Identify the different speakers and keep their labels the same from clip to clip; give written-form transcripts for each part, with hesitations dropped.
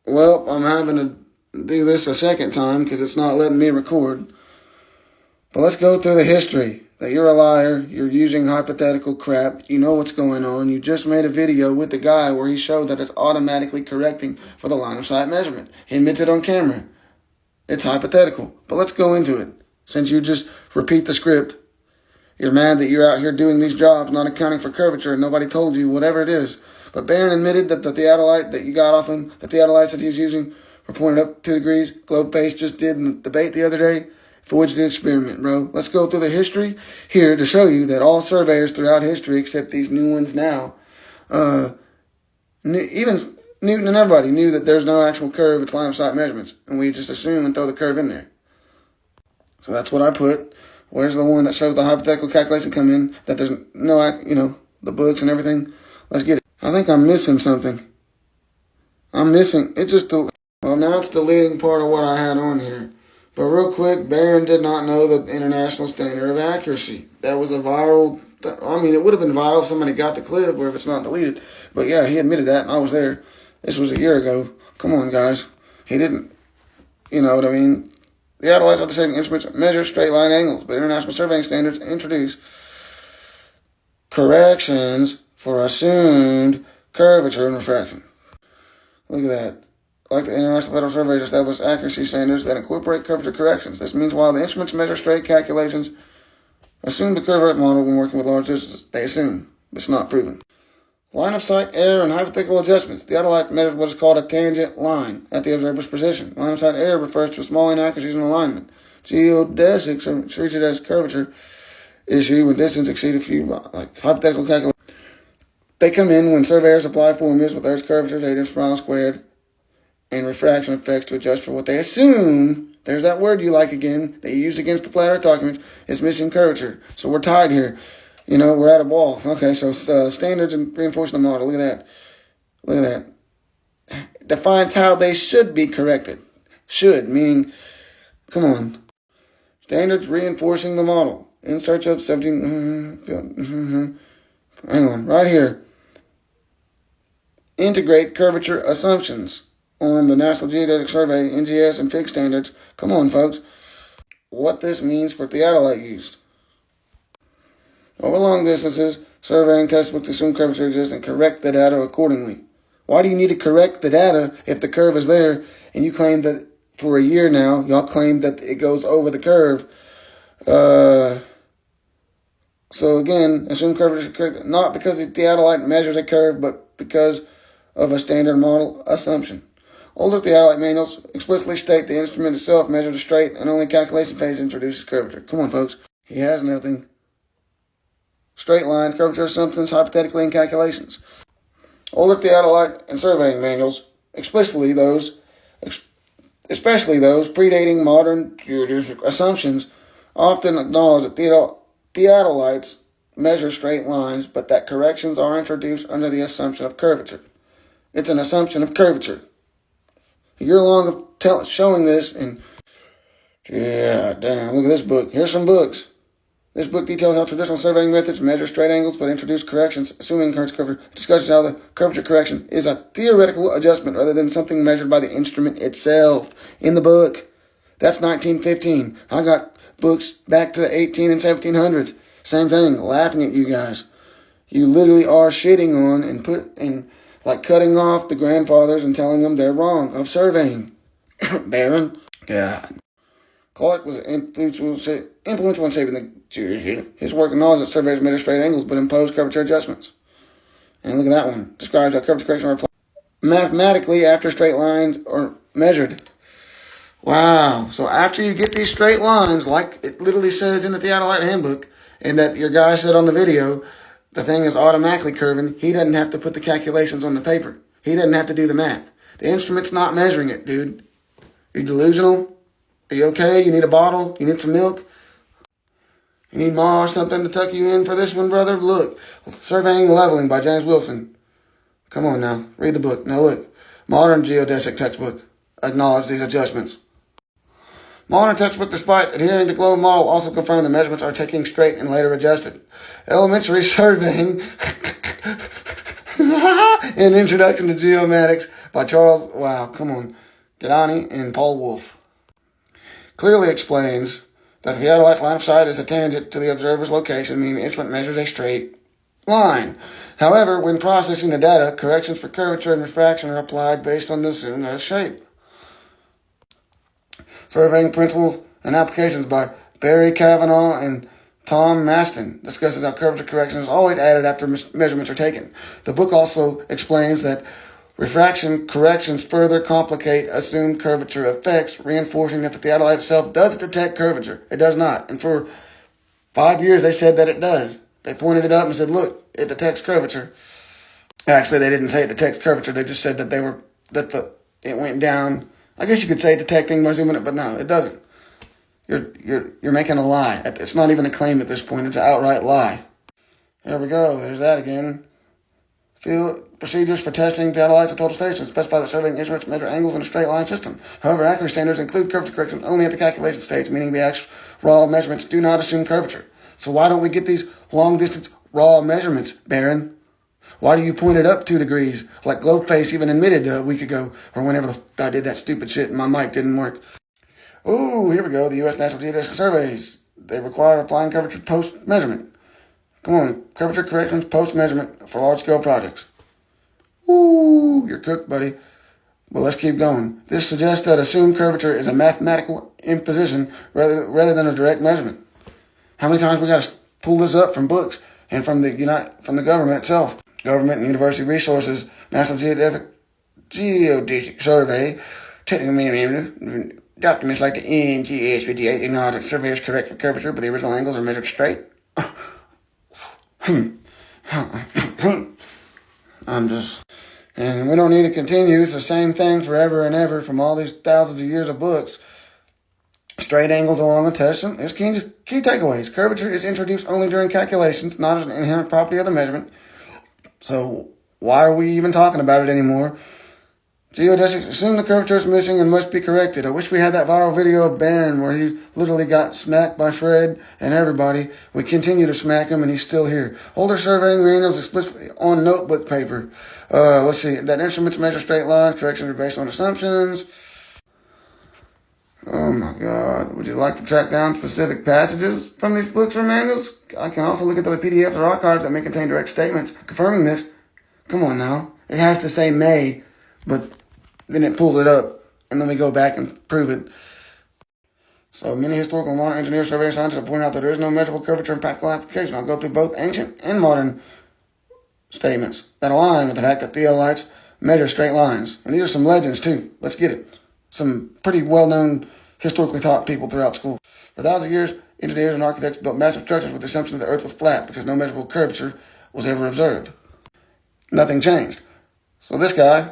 Speaker 1: Well, I'm having to do this a second time because it's not letting me record. But let's go through the history. That you're a liar, you're using hypothetical crap, you know what's going on. You just made a video with the guy where he showed that it's automatically correcting for the line of sight measurement. He admits it on camera. It's hypothetical. But let's go into it. Since you just repeat the script, you're mad that you're out here doing these jobs, not accounting for curvature, and nobody told you, whatever it is. But Barron admitted that the theodolite that you got off him, the theodolites that he was using, were pointed up 2 degrees. Globeface just did in the debate the other day. Forged the experiment, bro. Let's go through the history here to show you that all surveyors throughout history, except these new ones now, even Newton and everybody knew that there's no actual curve, it's line of sight measurements. And we just assume and throw the curve in there. So that's what I put. Where's the one that shows the hypothetical calculation come in, that there's no, the books and everything? Let's get it. I think I'm missing something. I'm missing, well, now it's deleting part of what I had on here. But real quick, Barron did not know the international standard of accuracy. That was a viral, it would have been viral if somebody got the clip or if it's not deleted. But yeah, he admitted that and I was there. This was a year ago. Come on, guys. He didn't, you know what I mean? The theodolites are the same instruments measure straight line angles, but international surveying standards introduce corrections for assumed curvature and refraction. Look at that. Like the International Federal Surveys establish accuracy standards that incorporate curvature corrections. This means while the instruments measure straight calculations, assume the curve Earth model when working with large distances. They assume. It's not proven. Line of sight error and hypothetical adjustments. The theodolite measures what is called a tangent line at the observer's position. Line of sight error refers to small inaccuracies in alignment. Geodesics treats it as curvature issue when distance exceed a few, like hypothetical calculations. They come in when surveyors apply formulas with Earth's curvature data, pi squared, and refraction effects to adjust for what they assume, there's that word you like again, that you used against the flat Earth documents, is missing curvature. So we're tied here. We're at a wall. Okay, so standards and reinforcing the model. Look at that. Look at that. Defines how they should be corrected. Should, meaning, come on. Standards reinforcing the model. In search of 17, hang on, right here. Integrate curvature assumptions on the National Geodetic Survey, NGS, and FIG standards. Come on, folks. What this means for theodolite use. Over long distances, surveying textbooks assume curvature exists and correct the data accordingly. Why do you need to correct the data if the curve is there and you claim that for a year now, y'all claim that it goes over the curve? So again, assume curvature, not because the theodolite measures a curve, but because of a standard model assumption. Older theodolite manuals explicitly state the instrument itself measures a straight and only calculation phase introduces curvature. Come on, folks. He has nothing. Straight lines, curvature assumptions, hypothetically, and calculations. Older theodolite and surveying manuals, especially those predating modern geodetic assumptions, often acknowledge that theodolites measure straight lines, but that corrections are introduced under the assumption of curvature. It's an assumption of curvature. A year long of showing this, and yeah, damn, look at this book. Here's some books. This book details how traditional surveying methods measure straight angles but introduce corrections, assuming current curvature. It discusses how the curvature correction is a theoretical adjustment rather than something measured by the instrument itself. In the book, that's 1915. I got books back to the 18 and 1700s. Same thing, laughing at you guys. You literally are shitting on and cutting off the grandfathers and telling them they're wrong of surveying. Barron. God. Clark was influential in shaping the geometry. His work acknowledged that surveyors measure straight angles but impose curvature adjustments. And look at that one. Describes how curvature correction are applied mathematically after straight lines are measured. Wow. So after you get these straight lines, like it literally says in the Theodolite handbook, and that your guy said on the video, the thing is automatically curving, he doesn't have to put the calculations on the paper. He doesn't have to do the math. The instrument's not measuring it, dude. You're delusional? Are you okay? You need a bottle? You need some milk? You need Ma or something to tuck you in for this one, brother? Look, Surveying and Leveling by James Wilson. Come on now, read the book. Now look, modern geodesic textbook. Acknowledge these adjustments. Modern textbook, despite adhering to globe model, also confirm the measurements are taken straight and later adjusted. Elementary surveying and Introduction to Geomatics by Charles, Gadani and Paul Wolfe. Clearly explains that the theodolite line of sight is a tangent to the observer's location, meaning the instrument measures a straight line. However, when processing the data, corrections for curvature and refraction are applied based on the assumed Earth shape. Surveying Principles and Applications by Barry Cavanaugh and Tom Maston discusses how curvature correction is always added after measurements are taken. The book also explains that refraction corrections further complicate assumed curvature effects, reinforcing that the theodolite itself doesn't detect curvature. It does not. And for 5 years they said that it does. They pointed it up and said, look, it detects curvature. Actually, they didn't say it detects curvature. They just said that it went down. I guess you could say detecting by zooming it, but no, it doesn't. You're making a lie. It's not even a claim at this point. It's an outright lie. There we go. There's that again. Field procedures for testing theodolites at total stations specify that surveying instruments measure angles in a straight line system. However, accuracy standards include curvature correction only at the calculation stage, meaning the actual raw measurements do not assume curvature. So why don't we get these long-distance raw measurements, Baron? Why do you point it up 2 degrees, like Globeface even admitted a week ago, or whenever I did that stupid shit and my mic didn't work? Ooh, here we go. The U.S. National Geological Surveys. They require applying curvature post-measurement. Come on, curvature corrections post-measurement for large-scale projects. Ooh, you're cooked, buddy. Well, let's keep going. This suggests that assumed curvature is a mathematical imposition rather than a direct measurement. How many times we got to pull this up from books and from the government itself? Government and university resources, National Geodesic Survey, technical documents like the NGS 58 acknowledge that survey is correct for curvature, but the original angles are measured straight. And we don't need to continue. It's the same thing forever and ever from all these thousands of years of books. Straight angles along the test. There's key takeaways. Curvature is introduced only during calculations, not as an inherent property of the measurement. So why are we even talking about it anymore? Geodesics assume the curvature is missing and must be corrected. I wish we had that viral video of Ben where he literally got smacked by Fred and everybody. We continue to smack him and he's still here. Older surveying manuals explicitly on notebook paper. Let's see. That instruments measure straight lines. Corrections are based on assumptions. Oh my God. Would you like to track down specific passages from these books or manuals? I can also look at the PDFs or archives that may contain direct statements confirming this. Come on now. It has to say may, but then it pulls it up, and then we go back and prove it. So many historical and modern engineers, surveyors, scientists have pointed out that there is no measurable curvature in practical application. I'll go through both ancient and modern statements that align with the fact that theodolites measure straight lines. And these are some legends, too. Let's get it. Some pretty well-known, historically taught people throughout school. For thousands of years, engineers and architects built massive structures with the assumption that the earth was flat because no measurable curvature was ever observed. Nothing changed. So this guy,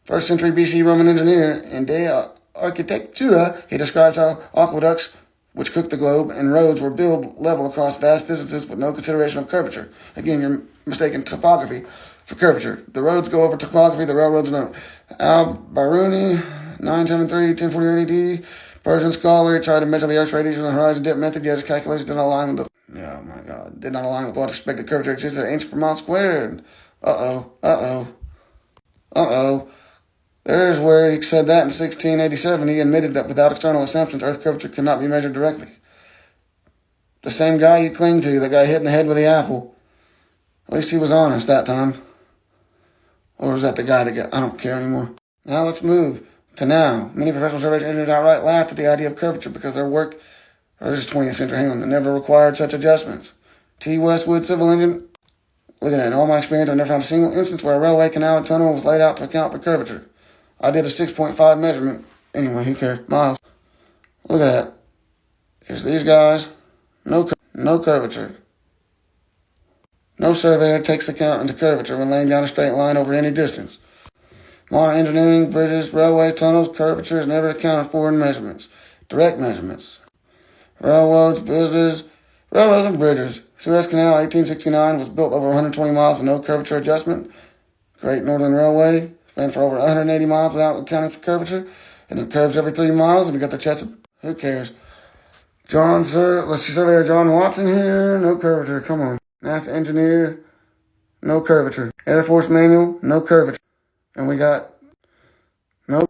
Speaker 1: 1st century BC Roman engineer and De Architectura, he describes how aqueducts, which cooked the globe, and roads were built level across vast distances with no consideration of curvature. Again, you're mistaking topography for curvature. The roads go over topography, the railroads don't. Al-Biruni, 973-1048 AD, Persian scholar, tried to measure the Earth's radius with the horizon dip method, yet his calculations did not align with did not align with what expected curvature existed at inch per mile squared. There's where he said that in 1687. He admitted that without external assumptions, Earth curvature could not be measured directly. The same guy you cling to, the guy hit in the head with the apple. At least he was honest that time. Or was that the guy that got... I don't care anymore. Now let's move to now. Many professional survey engineers outright laughed at the idea of curvature because their work... this is 20th century, hang on. It never required such adjustments. T. Westwood, civil engineer... Look at that. In all my experience, I've never found a single instance where a railway, canal, and tunnel was laid out to account for curvature. I did a 6.5 measurement. Anyway, who cares? Miles. Look at that. Here's these guys. No curvature. No surveyor takes account into curvature when laying down a straight line over any distance. Modern engineering, bridges, railways, tunnels, curvature is never accounted for in measurements. Direct measurements. Railroads and bridges. Suez Canal, 1869, was built over 120 miles with no curvature adjustment. Great Northern Railway, ran for over 180 miles without accounting for curvature. And it curves every 3 miles, and we got the Chesapeake. Who cares? Let's see, surveyor John Watson here. No curvature, come on. NASA engineer, no curvature. Air Force manual, no curvature. And we got